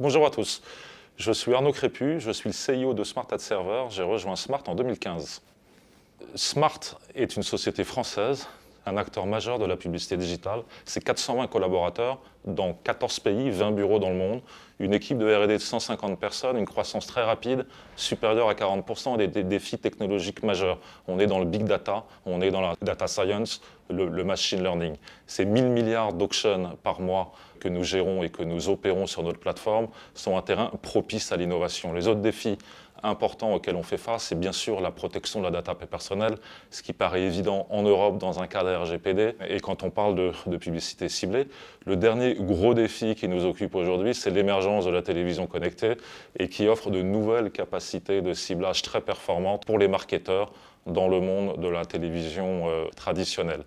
Bonjour à tous, je suis Arnaud Crépu, je suis le CIO de Smart Ad Server, j'ai rejoint Smart en 2015. Smart est une société française, un acteur majeur de la publicité digitale. C'est 420 collaborateurs dans 14 pays, 20 bureaux dans le monde, une équipe de R&D de 150 personnes, une croissance très rapide, supérieure à 40% et des défis technologiques majeurs. On est dans le big data, on est dans la data science, le machine learning. Ces 1000 milliards d'auctions par mois que nous gérons et que nous opérons sur notre plateforme sont un terrain propice à l'innovation. Les autres défis importants auxquels on fait face, c'est bien sûr la protection de la data personnelle, ce qui paraît évident en Europe dans un cadre RGPD. Et quand on parle de publicité ciblée, le dernier gros défi qui nous occupe aujourd'hui, c'est l'émergence de la télévision connectée et qui offre de nouvelles capacités de ciblage très performantes pour les marketeurs dans le monde de la télévision traditionnelle.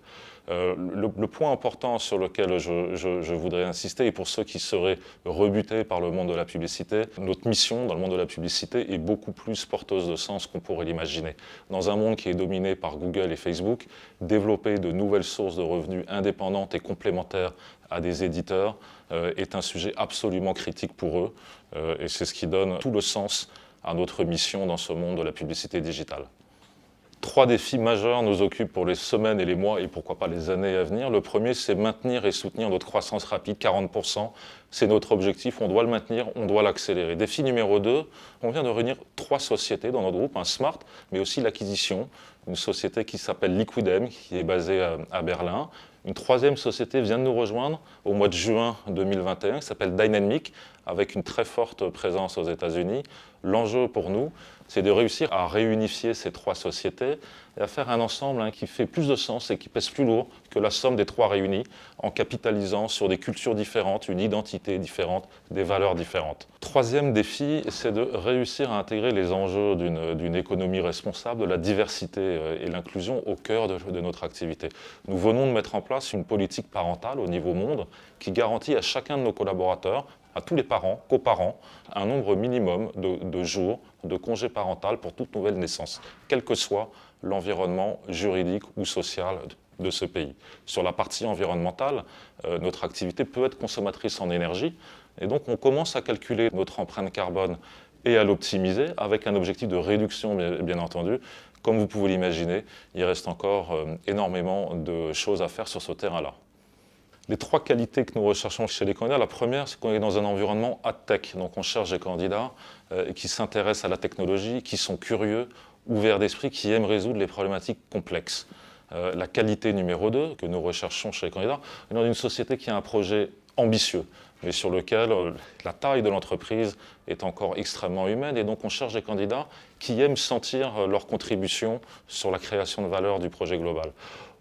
Le point important sur lequel je voudrais insister, et pour ceux qui seraient rebutés par le monde de la publicité, notre mission dans le monde de la publicité est beaucoup plus porteuse de sens qu'on pourrait l'imaginer. Dans un monde qui est dominé par Google et Facebook, développer de nouvelles sources de revenus indépendantes et complémentaires à des éditeurs est un sujet absolument critique pour eux, et c'est ce qui donne tout le sens à notre mission dans ce monde de la publicité digitale. 3 défis majeurs nous occupent pour les semaines et les mois et pourquoi pas les années à venir. Le premier, c'est maintenir et soutenir notre croissance rapide, 40%. C'est notre objectif, on doit le maintenir, on doit l'accélérer. Défi numéro 2, on vient de réunir 3 sociétés dans notre groupe, un Smart, mais aussi l'acquisition, une société qui s'appelle Liquidem, qui est basée à Berlin. Une 3e société vient de nous rejoindre au mois de juin 2021, qui s'appelle Dynamic, avec une très forte présence aux États-Unis. L'enjeu pour nous, c'est de réussir à réunifier ces 3 sociétés et à faire un ensemble qui fait plus de sens et qui pèse plus lourd que la somme des 3 réunis, en capitalisant sur des cultures différentes, une identité différente, des valeurs différentes. 3e défi, c'est de réussir à intégrer les enjeux d'une économie responsable, de la diversité et l'inclusion au cœur de notre activité. Nous venons de mettre en place une politique parentale au niveau monde qui garantit à chacun de nos collaborateurs, à tous les parents, coparents, un nombre minimum de jours de congé parental pour toute nouvelle naissance, quel que soit l'environnement juridique ou social de ce pays. Sur la partie environnementale, notre activité peut être consommatrice en énergie, et donc on commence à calculer notre empreinte carbone et à l'optimiser avec un objectif de réduction, bien entendu. Comme vous pouvez l'imaginer, il reste encore énormément de choses à faire sur ce terrain-là. Les 3 qualités que nous recherchons chez les candidats, la première, c'est qu'on est dans un environnement ad-tech. Donc on cherche des candidats qui s'intéressent à la technologie, qui sont curieux, ouverts d'esprit, qui aiment résoudre les problématiques complexes. La qualité numéro 2 que nous recherchons chez les candidats, on est dans une société qui a un projet ambitieux, mais sur lequel la taille de l'entreprise est encore extrêmement humaine, et donc on cherche des candidats qui aiment sentir leur contribution sur la création de valeur du projet global.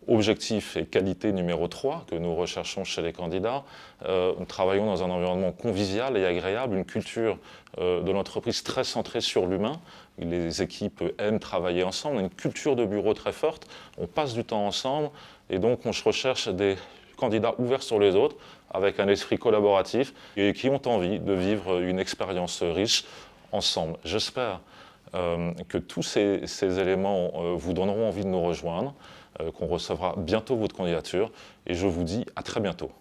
Objectif et qualité numéro 3 que nous recherchons chez les candidats, nous travaillons dans un environnement convivial et agréable, une culture de l'entreprise très centrée sur l'humain. Les équipes aiment travailler ensemble, une culture de bureau très forte, on passe du temps ensemble et donc on recherche des candidats ouverts sur les autres, avec un esprit collaboratif et qui ont envie de vivre une expérience riche ensemble. J'espère que tous ces éléments vous donneront envie de nous rejoindre, qu'on recevra bientôt votre candidature et je vous dis à très bientôt.